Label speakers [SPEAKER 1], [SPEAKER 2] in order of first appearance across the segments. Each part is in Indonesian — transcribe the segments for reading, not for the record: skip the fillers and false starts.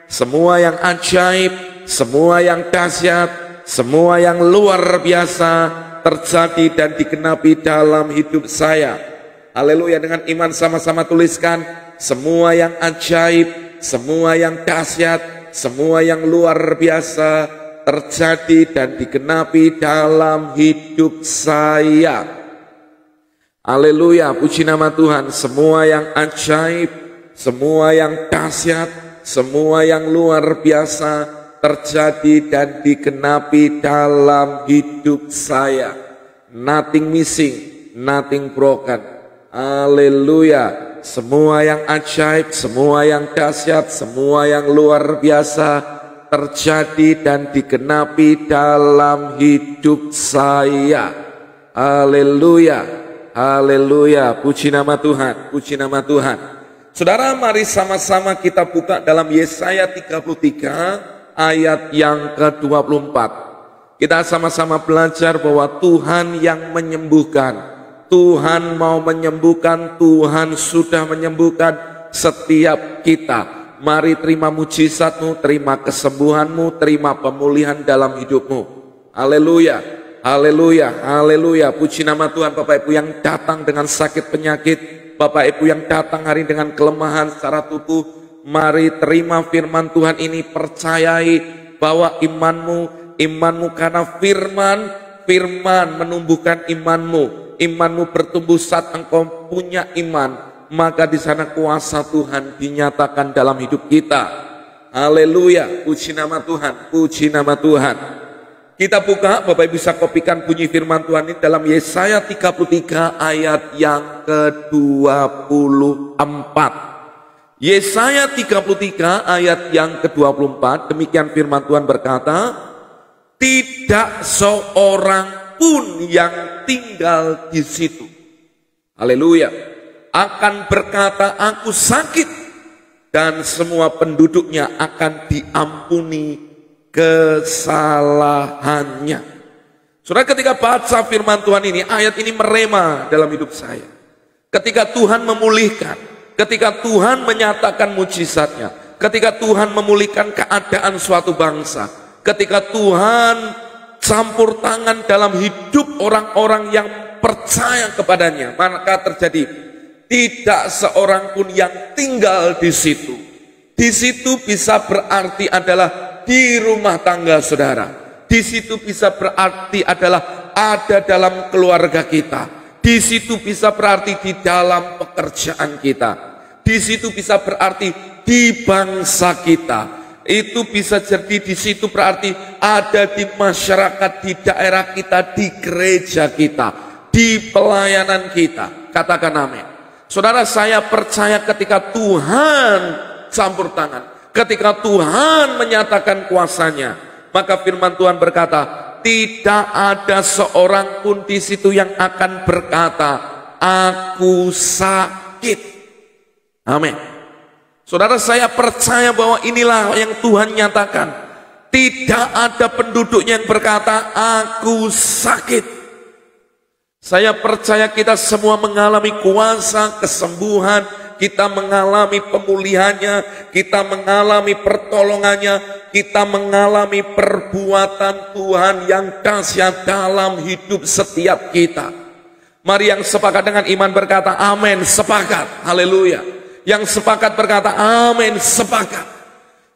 [SPEAKER 1] semua yang ajaib, semua yang dahsyat, semua yang luar biasa terjadi dan digenapi dalam hidup saya. Haleluya, dengan iman sama-sama tuliskan, semua yang ajaib, semua yang dahsyat, semua yang luar biasa terjadi dan digenapi dalam hidup saya. Haleluya, puji nama Tuhan. Semua yang ajaib, semua yang dahsyat, semua yang luar biasa terjadi dan digenapi dalam hidup saya. Nothing missing, nothing broken. Haleluya. Semua yang ajaib, semua yang dahsyat, semua yang luar biasa terjadi dan digenapi dalam hidup saya. Haleluya. Haleluya. Puji nama Tuhan, puji nama Tuhan. Saudara, mari sama-sama kita buka dalam Yesaya 33 ayat yang ke-24. Kita sama-sama belajar bahwa Tuhan yang menyembuhkan. Tuhan mau menyembuhkan, Tuhan sudah menyembuhkan setiap kita. Mari terima mujizatmu, terima kesembuhanmu, terima pemulihan dalam hidupmu. Haleluya, haleluya, haleluya. Puji nama Tuhan. Bapak Ibu yang datang dengan sakit penyakit, Bapak Ibu yang datang hari dengan kelemahan secara tubuh, mari terima firman Tuhan ini, percayai bahwa imanmu karena firman menumbuhkan imanmu. Imanmu bertumbuh saat engkau punya iman, maka di sana kuasa Tuhan dinyatakan dalam hidup kita. Haleluya, puji nama Tuhan, puji nama Tuhan. Kita buka, Bapak Ibu bisa kopikan bunyi firman Tuhan ini dalam Yesaya 33 ayat yang ke-24. Yesaya 33 ayat yang ke-24, demikian firman Tuhan berkata, tidak seorang pun yang tinggal di situ, haleluya, akan berkata aku sakit, dan semua penduduknya akan diampuni kesalahannya. Saudara, ketika baca firman Tuhan ini, ayat ini merema dalam hidup saya. Ketika Tuhan memulihkan, ketika Tuhan menyatakan mujizatnya, ketika Tuhan memulihkan keadaan suatu bangsa, ketika Tuhan campur tangan dalam hidup orang-orang yang percaya kepadanya, maka terjadi tidak seorang pun yang tinggal di situ. Di situ bisa berarti adalah di rumah tangga saudara. Di situ bisa berarti adalah ada dalam keluarga kita. Di situ bisa berarti di dalam pekerjaan kita. Di situ bisa berarti di bangsa kita. Itu bisa jadi di situ berarti ada di masyarakat, di daerah kita, di gereja kita, di pelayanan kita. Katakan amin. Saudara, saya percaya ketika Tuhan campur tangan, ketika Tuhan menyatakan kuasanya, maka firman Tuhan berkata, tidak ada seorang pun di situ yang akan berkata, aku sakit. Amin. Saudara, saya percaya bahwa inilah yang Tuhan nyatakan. Tidak ada penduduknya yang berkata, aku sakit. Saya percaya kita semua mengalami kuasa kesembuhan, kita mengalami pemulihannya, kita mengalami pertolongannya, kita mengalami perbuatan Tuhan yang dahsyat dalam hidup setiap kita. Mari yang sepakat dengan iman berkata, amin, sepakat, haleluya. Yang sepakat berkata, amin, sepakat.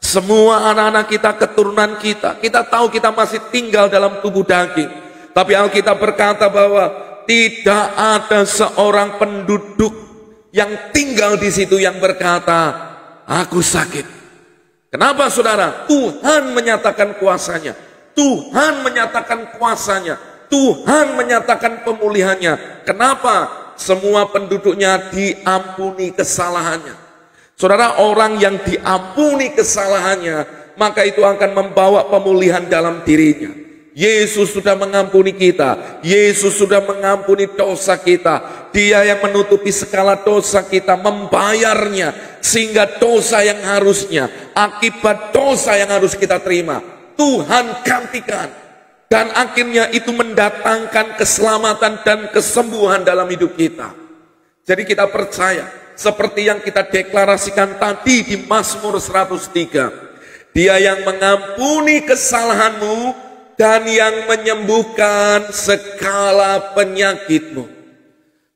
[SPEAKER 1] Semua anak-anak kita, keturunan kita, kita tahu kita masih tinggal dalam tubuh daging. Tapi Alkitab berkata bahwa tidak ada seorang penduduk yang tinggal di situ yang berkata, aku sakit. Kenapa saudara? Tuhan menyatakan kuasanya. Tuhan menyatakan kuasanya. Tuhan menyatakan pemulihannya. Kenapa? Semua penduduknya diampuni kesalahannya. Saudara, orang yang diampuni kesalahannya, maka itu akan membawa pemulihan dalam dirinya. Yesus sudah mengampuni kita. Yesus sudah mengampuni dosa kita. Dia yang menutupi segala dosa kita, membayarnya. Sehingga dosa yang harusnya, akibat dosa yang harus kita terima, Tuhan gantikan. Dan akhirnya itu mendatangkan keselamatan dan kesembuhan dalam hidup kita. Jadi kita percaya, seperti yang kita deklarasikan tadi di Mazmur 103. Dia yang mengampuni kesalahanmu dan yang menyembuhkan segala penyakitmu.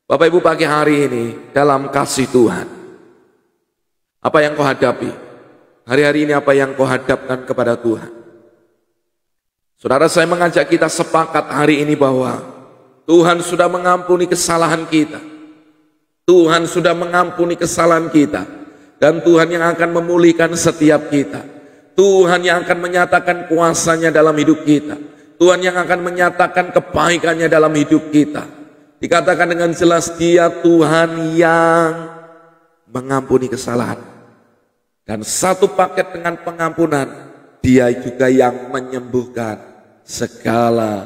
[SPEAKER 1] Bapak Ibu, pagi hari ini dalam kasih Tuhan, apa yang kau hadapi? Hari-hari ini apa yang kau hadapkan kepada Tuhan? Saudara, saya mengajak kita sepakat hari ini bahwa Tuhan sudah mengampuni kesalahan kita. Tuhan sudah mengampuni kesalahan kita. Dan Tuhan yang akan memulihkan setiap kita. Tuhan yang akan menyatakan kuasanya dalam hidup kita. Tuhan yang akan menyatakan kebaikannya dalam hidup kita. Dikatakan dengan jelas, Dia Tuhan yang mengampuni kesalahan. Dan satu paket dengan pengampunan, Dia juga yang menyembuhkan segala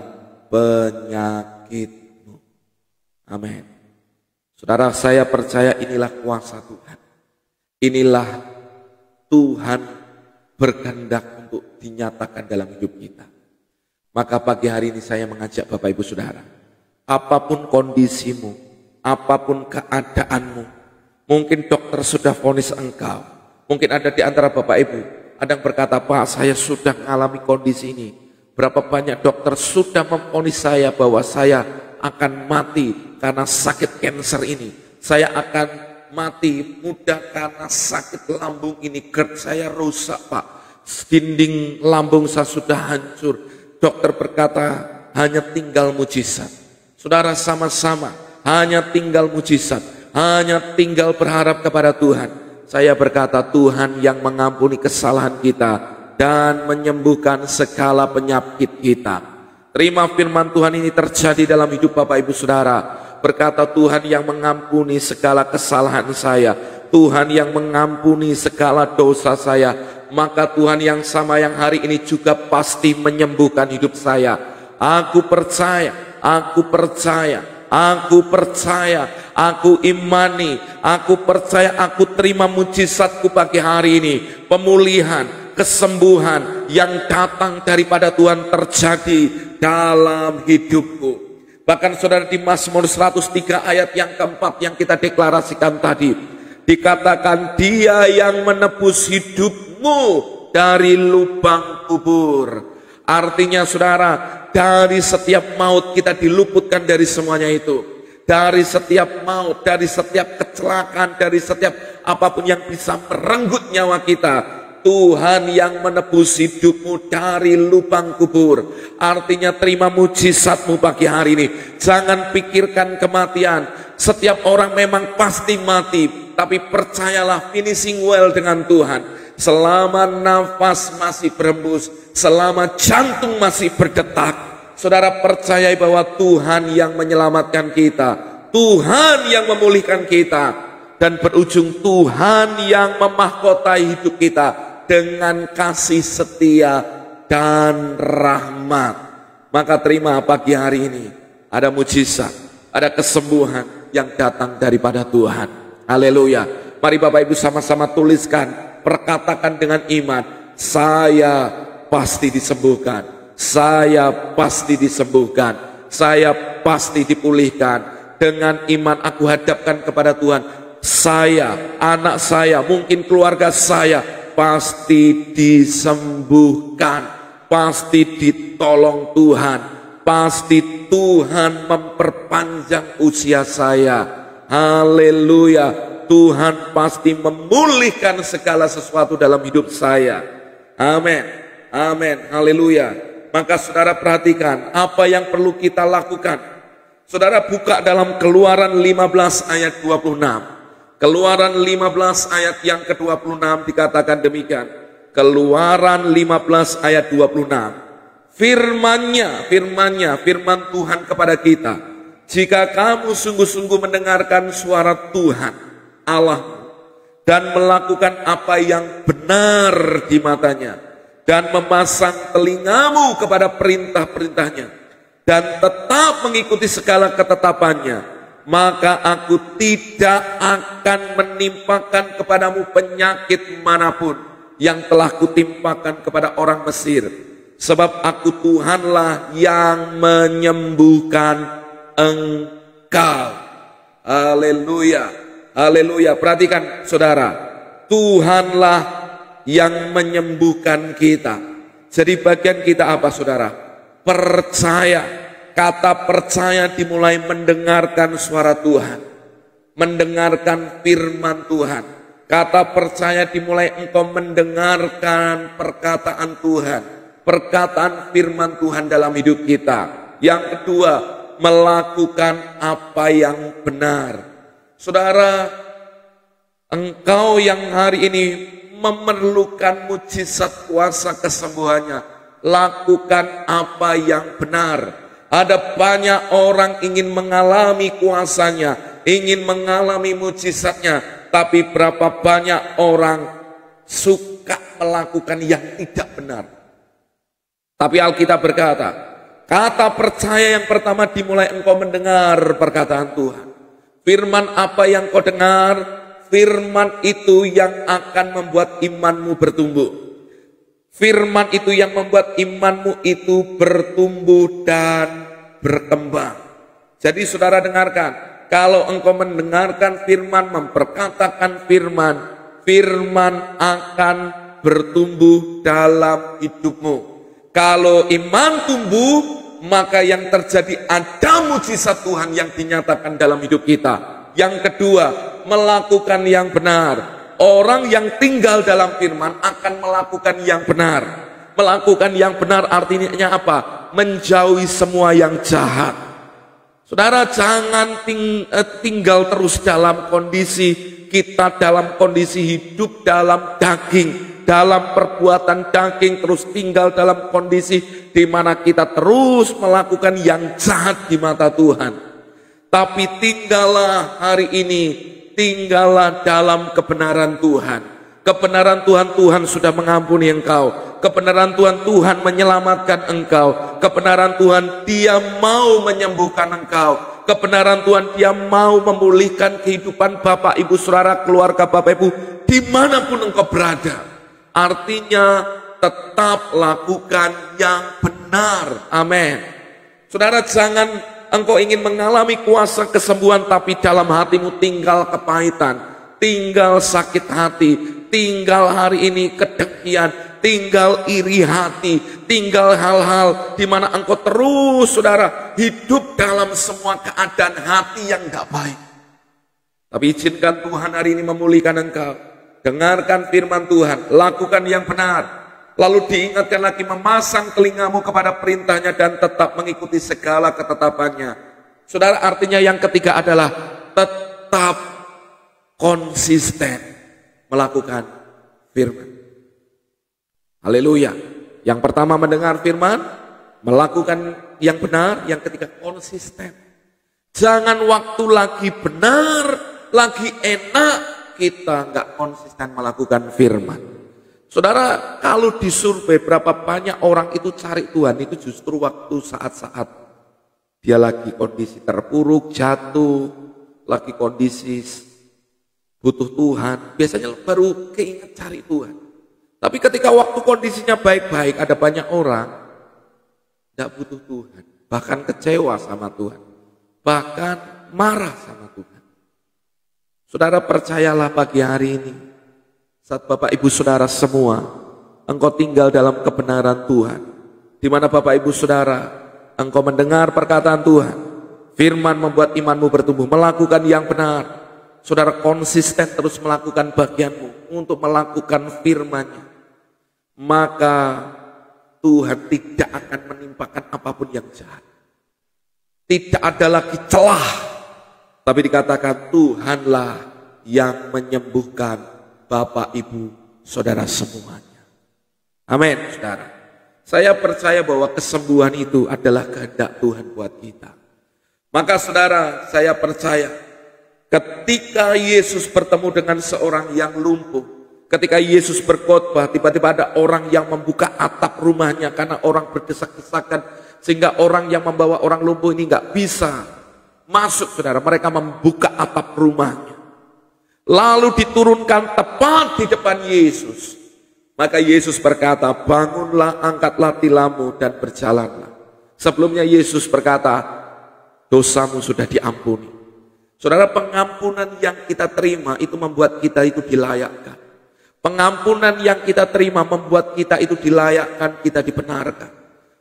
[SPEAKER 1] penyakitmu. Amin. Saudara, saya percaya inilah kuasa Tuhan. Inilah Tuhan berkehendak untuk dinyatakan dalam hidup kita. Maka pagi hari ini saya mengajak Bapak Ibu Saudara, apapun kondisimu, apapun keadaanmu, mungkin dokter sudah vonis engkau, mungkin ada di antara Bapak Ibu, ada yang berkata, Pak, saya sudah mengalami kondisi ini. Berapa banyak dokter sudah memvonis saya bahwa saya akan mati karena sakit kanker ini. Saya akan mati mudah karena sakit lambung ini. GERD saya rusak, Pak. Dinding lambung saya sudah hancur. Dokter berkata, hanya tinggal mujizat. Saudara, sama-sama, hanya tinggal mujizat. Hanya tinggal berharap kepada Tuhan. Saya berkata, Tuhan yang mengampuni kesalahan kita dan menyembuhkan segala penyakit kita. Terima firman Tuhan ini terjadi dalam hidup Bapak Ibu Saudara. Berkata, Tuhan yang mengampuni segala kesalahan saya, Tuhan yang mengampuni segala dosa saya, maka Tuhan yang sama yang hari ini juga pasti menyembuhkan hidup saya. Aku percaya, aku percaya, aku percaya, aku imani, aku percaya, aku terima mujizatku pagi hari ini. Pemulihan, kesembuhan yang datang daripada Tuhan terjadi dalam hidupku. Bahkan saudara, di Mazmur 103 ayat yang keempat yang kita deklarasikan tadi, dikatakan Dia yang menebus hidupmu dari lubang kubur. Artinya saudara, dari setiap maut kita diluputkan dari semuanya itu. Dari setiap maut, dari setiap kecelakaan, dari setiap apapun yang bisa merenggut nyawa kita, Tuhan yang menebus hidupmu dari lubang kubur. Artinya terima mujizatmu pagi hari ini. Jangan pikirkan kematian. Setiap orang memang pasti mati, tapi percayalah, finishing well dengan Tuhan. Selama nafas masih berhembus, selama jantung masih berdetak, saudara percayai bahwa Tuhan yang menyelamatkan kita, Tuhan yang memulihkan kita, dan berujung Tuhan yang memahkotai hidup kita dengan kasih setia dan rahmat. Maka terima pagi hari ini, ada mujizat, ada kesembuhan yang datang daripada Tuhan. Haleluya. Mari Bapak Ibu sama-sama tuliskan, perkatakan dengan iman, saya pasti disembuhkan, saya pasti disembuhkan, saya pasti dipulihkan. Dengan iman aku hadapkan kepada Tuhan, saya, anak saya, mungkin keluarga saya pasti disembuhkan, pasti ditolong Tuhan, pasti Tuhan memperpanjang usia saya. Haleluya. Tuhan pasti memulihkan segala sesuatu dalam hidup saya. Amin. Amin. Haleluya. Maka saudara perhatikan apa yang perlu kita lakukan. Saudara buka dalam Keluaran 15 ayat 26. Keluaran 15 ayat yang ke-26 dikatakan demikian. Keluaran 15 ayat 26. Firman Tuhan kepada kita. Jika kamu sungguh-sungguh mendengarkan suara Tuhan Allah dan melakukan apa yang benar di matanya, dan memasang telingamu kepada perintah-perintahnya, dan tetap mengikuti segala ketetapannya, maka aku tidak akan menimpakan kepadamu penyakit manapun yang telah kutimpakan kepada orang Mesir, sebab aku Tuhanlah yang menyembuhkan engkau. Haleluya. Haleluya. Perhatikan saudara, Tuhanlah yang menyembuhkan kita. Jadi bagian kita apa saudara? Percaya. Kata percaya dimulai mendengarkan suara Tuhan, mendengarkan firman Tuhan. Kata percaya dimulai engkau mendengarkan perkataan Tuhan, perkataan firman Tuhan dalam hidup kita. Yang kedua, melakukan apa yang benar. Saudara, engkau yang hari ini memerlukan mujizat kuasa kesembuhannya, lakukan apa yang benar. Ada banyak orang ingin mengalami kuasanya, ingin mengalami mujizatnya, tapi berapa banyak orang suka melakukan yang tidak benar. Tapi Alkitab berkata, kata percaya yang pertama dimulai engkau mendengar perkataan Tuhan. Firman apa yang kau dengar, firman itu yang akan membuat imanmu bertumbuh. Firman itu yang membuat imanmu itu bertumbuh dan berkembang. Jadi saudara dengarkan, kalau engkau mendengarkan firman, memperkatakan firman, firman akan bertumbuh dalam hidupmu. Kalau iman tumbuh, maka yang terjadi ada mujizat Tuhan yang dinyatakan dalam hidup kita. Yang kedua, melakukan yang benar. Orang yang tinggal dalam firman akan melakukan yang benar. Melakukan yang benar artinya apa? Menjauhi semua yang jahat. Saudara, jangan tinggal terus dalam kondisi kita, dalam kondisi hidup dalam daging, dalam perbuatan daging, terus tinggal dalam kondisi di mana kita terus melakukan yang jahat di mata Tuhan. Tapi tinggallah hari ini, tinggallah dalam kebenaran Tuhan. Kebenaran Tuhan, Tuhan sudah mengampuni engkau. Kebenaran Tuhan, Tuhan menyelamatkan engkau. Kebenaran Tuhan, Dia mau menyembuhkan engkau. Kebenaran Tuhan, Dia mau memulihkan kehidupan Bapak, Ibu, saudara, keluarga Bapak, Ibu, dimanapun engkau berada. Artinya tetap lakukan yang benar. Amin. Saudara, jangan engkau ingin mengalami kuasa kesembuhan, tapi dalam hatimu tinggal kepahitan, tinggal sakit hati, tinggal hari ini kedengkian, tinggal iri hati, tinggal hal-hal di mana engkau terus, saudara, hidup dalam semua keadaan hati yang tidak baik. Tapi izinkan Tuhan hari ini memulihkan engkau. Dengarkan firman Tuhan, lakukan yang benar. Lalu diingatkan lagi, memasang telingamu kepada perintahnya dan tetap mengikuti segala ketetapannya. Saudara, artinya yang ketiga adalah tetap konsisten melakukan firman. Haleluya. Yang pertama mendengar firman, melakukan yang benar. Yang ketiga konsisten. Jangan waktu lagi benar, lagi enak, kita nggak konsisten melakukan firman. Saudara, kalau disurvei berapa banyak orang itu cari Tuhan, itu justru waktu saat-saat dia lagi kondisi terpuruk, jatuh, lagi kondisi butuh Tuhan, biasanya baru keinget cari Tuhan. Tapi ketika waktu kondisinya baik-baik, ada banyak orang tidak butuh Tuhan, bahkan kecewa sama Tuhan, bahkan marah sama Tuhan. Saudara, percayalah pagi hari ini, saat Bapak Ibu Saudara semua, engkau tinggal dalam kebenaran Tuhan, di mana Bapak Ibu Saudara, engkau mendengar perkataan Tuhan, firman membuat imanmu bertumbuh, melakukan yang benar. Saudara konsisten terus melakukan bagianmu untuk melakukan firman-Nya, maka Tuhan tidak akan menimpakan apapun yang jahat. Tidak ada lagi celah, tapi dikatakan Tuhanlah yang menyembuhkan Bapak, Ibu, Saudara semuanya. Amin, saudara. Saya percaya bahwa kesembuhan itu adalah kehendak Tuhan buat kita. Maka saudara, saya percaya ketika Yesus bertemu dengan seorang yang lumpuh, ketika Yesus berkhotbah, tiba-tiba ada orang yang membuka atap rumahnya karena orang berdesak-desakan, sehingga orang yang membawa orang lumpuh ini nggak bisa masuk, saudara. Mereka membuka atap rumahnya. Lalu diturunkan tepat di depan Yesus. Maka Yesus berkata, bangunlah, angkatlah tilammu dan berjalanlah. Sebelumnya Yesus berkata, dosamu sudah diampuni. Saudara, pengampunan yang kita terima itu membuat kita itu dilayakkan. Pengampunan yang kita terima membuat kita itu dilayakkan, kita dibenarkan.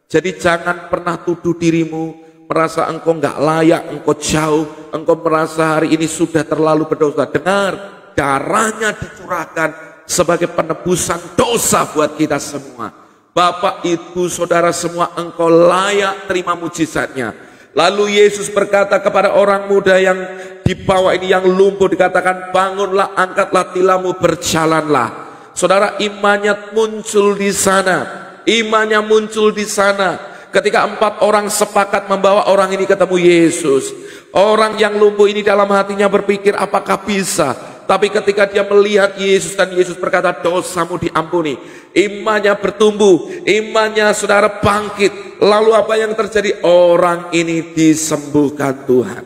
[SPEAKER 1] Jadi jangan pernah tuduh dirimu, merasa engkau enggak layak, engkau jauh, engkau merasa hari ini sudah terlalu berdosa. Dengar, darahnya dicurahkan sebagai penebusan dosa buat kita semua. Bapak, Ibu, Saudara semua, engkau layak terima mujizatnya. Lalu Yesus berkata kepada orang muda yang di bawah ini yang lumpuh, dikatakan, bangunlah, angkatlah tilammu, berjalanlah. Saudara, imannya muncul di sana. Imannya muncul di sana. Ketika 4 orang sepakat membawa orang ini ketemu Yesus. Orang yang lumpuh ini dalam hatinya berpikir, apakah bisa? Tapi ketika dia melihat Yesus dan Yesus berkata, dosamu diampuni. Imannya bertumbuh, imannya saudara bangkit. Lalu apa yang terjadi? Orang ini disembuhkan Tuhan.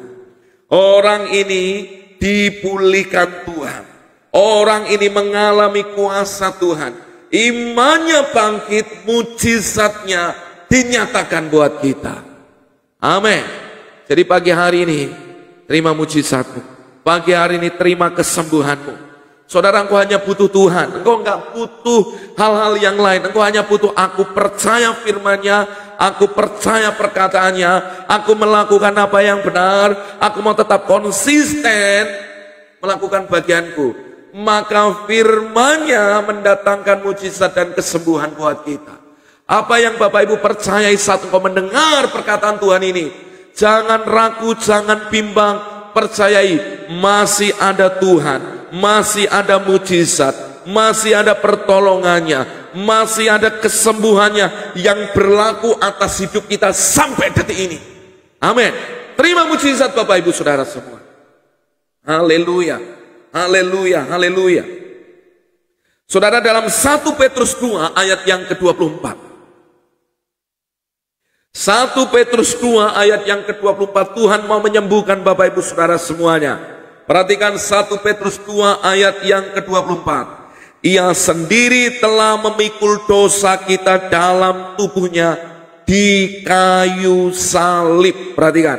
[SPEAKER 1] Orang ini dipulihkan Tuhan. Orang ini mengalami kuasa Tuhan. Imannya bangkit, mujizatnya dinyatakan buat kita. Amin. Jadi pagi hari ini terima mujizatmu. Pagi hari ini terima kesembuhanmu. Saudara, engkau hanya butuh Tuhan. Engkau enggak butuh hal-hal yang lain. Engkau hanya butuh, aku percaya firman-Nya, aku percaya perkataannya, aku melakukan apa yang benar, aku mau tetap konsisten melakukan bagianku. Maka firman-Nya mendatangkan mujizat dan kesembuhan buat kita. Apa yang Bapak Ibu percayai saat engkau mendengar perkataan Tuhan ini, jangan ragu, jangan bimbang, percayai masih ada Tuhan, masih ada mujizat, masih ada pertolongannya, masih ada kesembuhannya yang berlaku atas hidup kita sampai detik ini. Amin. Terima mujizat Bapak Ibu Saudara semua. Haleluya. Haleluya, haleluya. Saudara, dalam 1 Petrus 2 ayat yang ke-24. 1 Petrus 2 ayat yang ke-24, Tuhan mau menyembuhkan Bapak Ibu Saudara semuanya. Perhatikan 1 Petrus 2 ayat yang ke-24. Ia sendiri telah memikul dosa kita dalam tubuhnya di kayu salib. Perhatikan,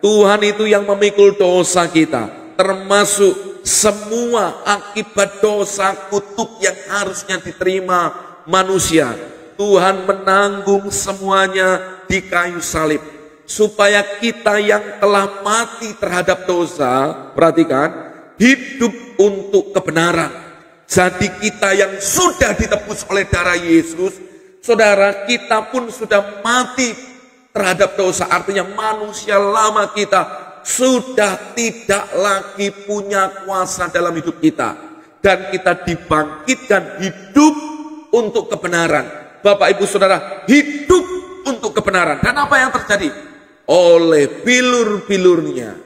[SPEAKER 1] Tuhan itu yang memikul dosa kita, termasuk semua akibat dosa kutuk yang harusnya diterima manusia. Tuhan menanggung semuanya di kayu salib, supaya kita yang telah mati terhadap dosa, perhatikan, hidup untuk kebenaran. Jadi kita yang sudah ditebus oleh darah Yesus, saudara, kita pun sudah mati terhadap dosa. Artinya manusia lama kita sudah tidak lagi punya kuasa dalam hidup kita, dan kita dibangkitkan hidup untuk kebenaran. Bapak Ibu Saudara, hidup untuk kebenaran. Dan apa yang terjadi? Oleh bilur-bilurnya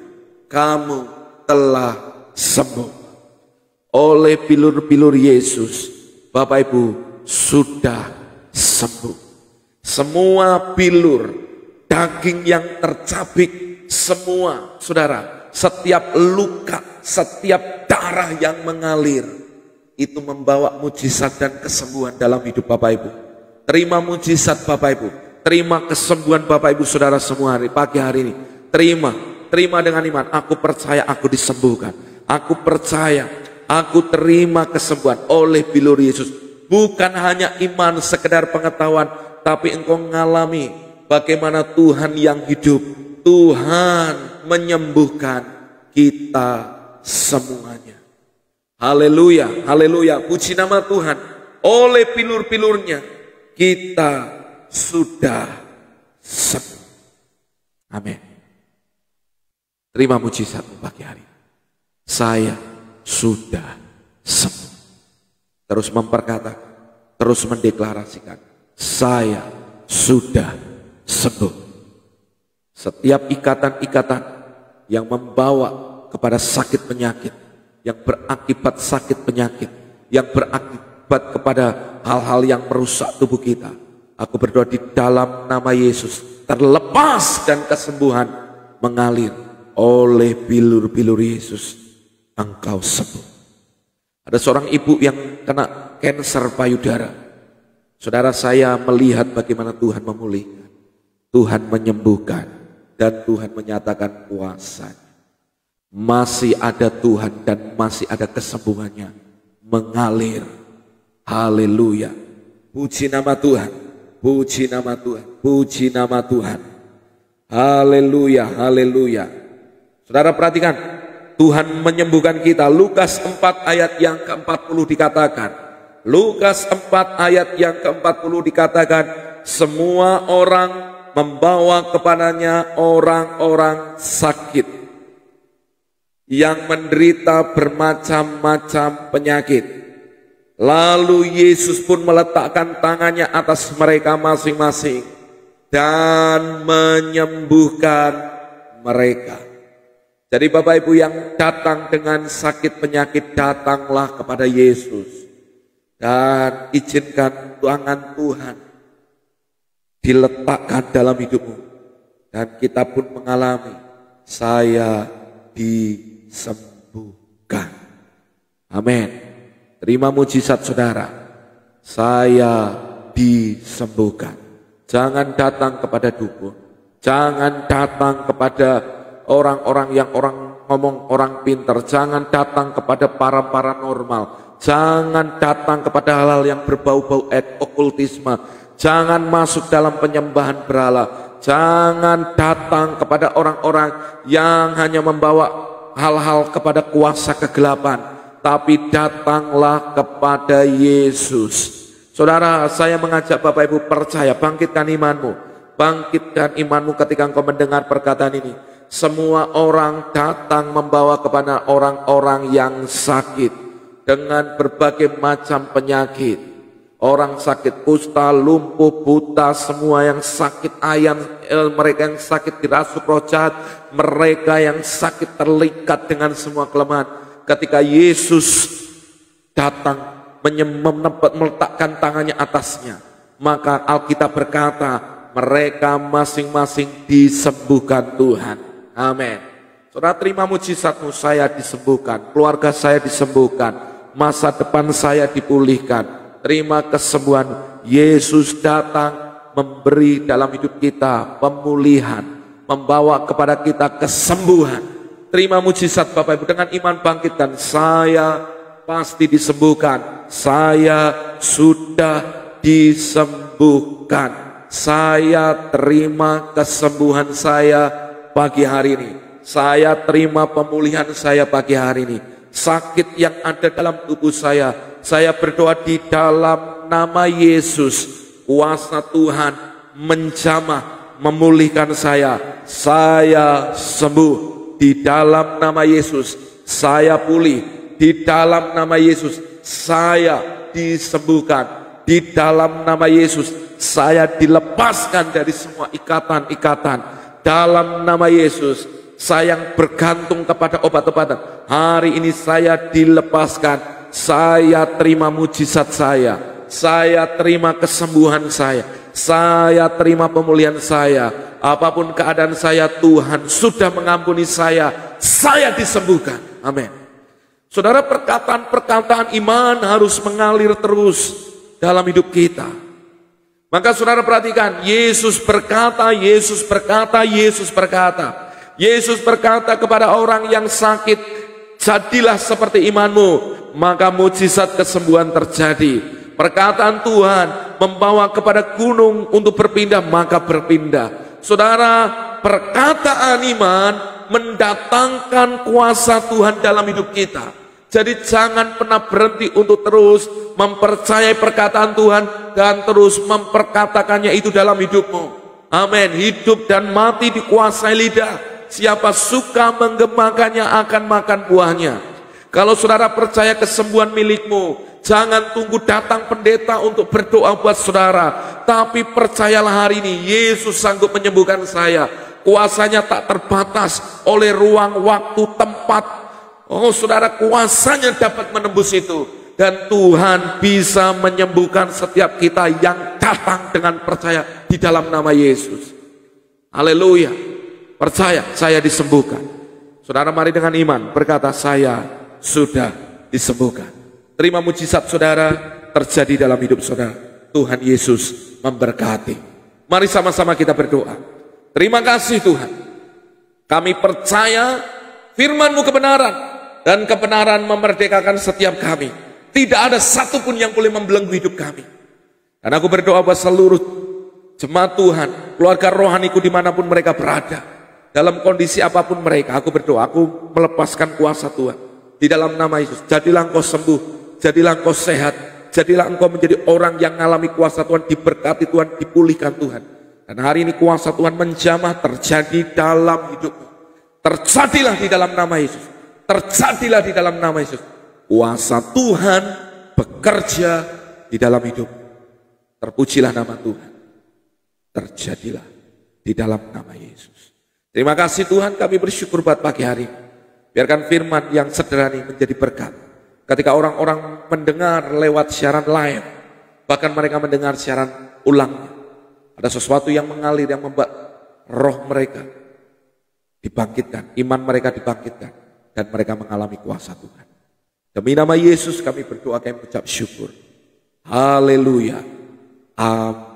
[SPEAKER 1] kamu telah sembuh. Oleh bilur-bilur Yesus, Bapak Ibu sudah sembuh. Semua bilur, daging yang tercabik, semua, saudara, setiap luka, setiap darah yang mengalir, itu membawa mujizat dan kesembuhan dalam hidup Bapak Ibu. Terima mujizat Bapak Ibu, terima kesembuhan Bapak Ibu Saudara semua pagi hari ini. Terima dengan iman. Aku percaya aku disembuhkan. Aku percaya aku terima kesembuhan oleh bilur Yesus. Bukan hanya iman sekedar pengetahuan, tapi engkau mengalami bagaimana Tuhan yang hidup, Tuhan menyembuhkan kita semuanya. Haleluya, haleluya, puji nama Tuhan. Oleh pilur-pilurnya kita sudah sembuh. Amin. Terima mujizat pagi hari. Saya sudah sembuh. Terus memperkatakan, terus mendeklarasikan, saya sudah sembuh. Setiap ikatan-ikatan yang membawa kepada sakit penyakit, yang berakibat sakit penyakit, yang berakibat kepada hal-hal yang merusak tubuh kita, aku berdoa di dalam nama Yesus, terlepas dan kesembuhan mengalir oleh bilur-bilur Yesus. Engkau sembuh. Ada seorang ibu yang kena kanker payudara. Saudara, saya melihat bagaimana Tuhan memulihkan, Tuhan menyembuhkan, dan Tuhan menyatakan kuasa. Masih ada Tuhan dan masih ada kesembuhannya mengalir Haleluya. Puji nama Tuhan. Puji nama Tuhan. Puji nama Tuhan. Haleluya. Haleluya. Saudara perhatikan, Tuhan menyembuhkan kita. Lukas 4 ayat yang ke-40 dikatakan. Lukas 4 ayat yang ke-40 dikatakan, semua orang membawa kepadanya orang-orang sakit yang menderita bermacam-macam penyakit. Lalu Yesus pun meletakkan tangannya atas mereka masing-masing dan menyembuhkan mereka. Jadi Bapak Ibu yang datang dengan sakit penyakit, datanglah kepada Yesus dan izinkan tangan Tuhan diletakkan dalam hidupmu, dan kita pun mengalami, saya disembuhkan. Amin. Terima mujizat saudara, saya disembuhkan. Jangan datang kepada dukun, jangan datang kepada orang-orang yang orang ngomong orang pintar, jangan datang kepada para paranormal, jangan datang kepada hal-hal yang berbau-bau okultisme, jangan masuk dalam penyembahan berhala, jangan datang kepada orang-orang yang hanya membawa hal-hal kepada kuasa kegelapan, tapi datanglah kepada Yesus. Saudara, saya mengajak Bapak Ibu percaya, bangkitkan imanmu, bangkitkan imanmu ketika engkau mendengar perkataan ini. Semua orang datang membawa kepada orang-orang yang sakit dengan berbagai macam penyakit. Orang sakit kusta, lumpuh, buta, semua yang sakit ayam, mereka yang sakit dirasuk roh jahat, mereka yang sakit terlikat dengan semua kelemahan. Ketika Yesus datang meletakkan tangannya atasnya, maka Alkitab berkata mereka masing-masing disembuhkan Tuhan. Amin. Saudara terima mujizatmu, saya disembuhkan, keluarga saya disembuhkan, masa depan saya dipulihkan. Terima kesembuhan. Yesus datang memberi dalam hidup kita pemulihan, membawa kepada kita kesembuhan. Terima mujizat Bapak Ibu, dengan iman bangkitkan, saya pasti disembuhkan, saya sudah disembuhkan, saya terima kesembuhan saya pagi hari ini. Saya terima pemulihan saya pagi hari ini. Sakit yang ada dalam tubuh saya berdoa di dalam nama Yesus. Kuasa Tuhan menjamah, memulihkan saya. Saya sembuh di dalam nama Yesus. Saya pulih di dalam nama Yesus. Saya disembuhkan di dalam nama Yesus. Saya dilepaskan dari semua ikatan-ikatan. Dalam nama Yesus, saya yang bergantung kepada obat-obatan, hari ini saya dilepaskan. Saya terima mujizat saya terima kesembuhan saya terima pemulihan saya. Apapun keadaan saya, Tuhan sudah mengampuni saya disembuhkan. Amin. Saudara, perkataan-perkataan iman harus mengalir terus dalam hidup kita. Maka saudara perhatikan, Yesus berkata kepada orang yang sakit, jadilah seperti imanmu, maka mujizat kesembuhan terjadi. Perkataan Tuhan membawa kepada gunung untuk berpindah, maka berpindah. Saudara, perkataan iman mendatangkan kuasa Tuhan dalam hidup kita. Jadi jangan pernah berhenti untuk terus mempercayai perkataan Tuhan dan terus memperkatakannya itu dalam hidupmu. Amin. Hidup dan mati dikuasai lidah. Siapa suka menggemakannya akan makan buahnya. Kalau saudara percaya kesembuhan milikmu, jangan tunggu datang pendeta untuk berdoa buat saudara, tapi percayalah hari ini Yesus sanggup menyembuhkan saya. Kuasanya tak terbatas oleh ruang, waktu, tempat. Oh saudara, kuasanya dapat menembus itu. Dan Tuhan bisa menyembuhkan setiap kita yang datang dengan percaya di dalam nama Yesus. Haleluya. Percaya, saya disembuhkan. Saudara mari dengan iman berkata, saya sudah disembuhkan. Terima mujizat saudara terjadi dalam hidup saudara. Tuhan Yesus memberkati. Mari sama-sama kita berdoa. Terima kasih Tuhan. Kami percaya firman-Mu kebenaran. Dan kebenaran memerdekakan setiap kami. Tidak ada satupun yang boleh membelenggu hidup kami. Dan aku berdoa buat seluruh jemaat Tuhan, keluarga rohaniku dimanapun mereka berada, dalam kondisi apapun mereka, aku berdoa, aku melepaskan kuasa Tuhan di dalam nama Yesus. Jadilah engkau sembuh, jadilah engkau sehat, jadilah engkau menjadi orang yang mengalami kuasa Tuhan, diberkati Tuhan, dipulihkan Tuhan. Dan hari ini kuasa Tuhan menjamah terjadi dalam hidupmu. Terjadilah di dalam nama Yesus. Terjadilah di dalam nama Yesus. Kuasa Tuhan bekerja di dalam hidup. Terpujilah nama Tuhan. Terjadilah di dalam nama Yesus. Terima kasih Tuhan, kami bersyukur buat pagi hari ini. Biarkan firman yang sederhana ini menjadi berkat. Ketika orang-orang mendengar lewat siaran live, bahkan mereka mendengar siaran ulangnya, ada sesuatu yang mengalir yang membuat roh mereka dibangkitkan, iman mereka dibangkitkan, dan mereka mengalami kuasa Tuhan. Demi nama Yesus kami berdoa, kami mengucap syukur. Haleluya. Amin.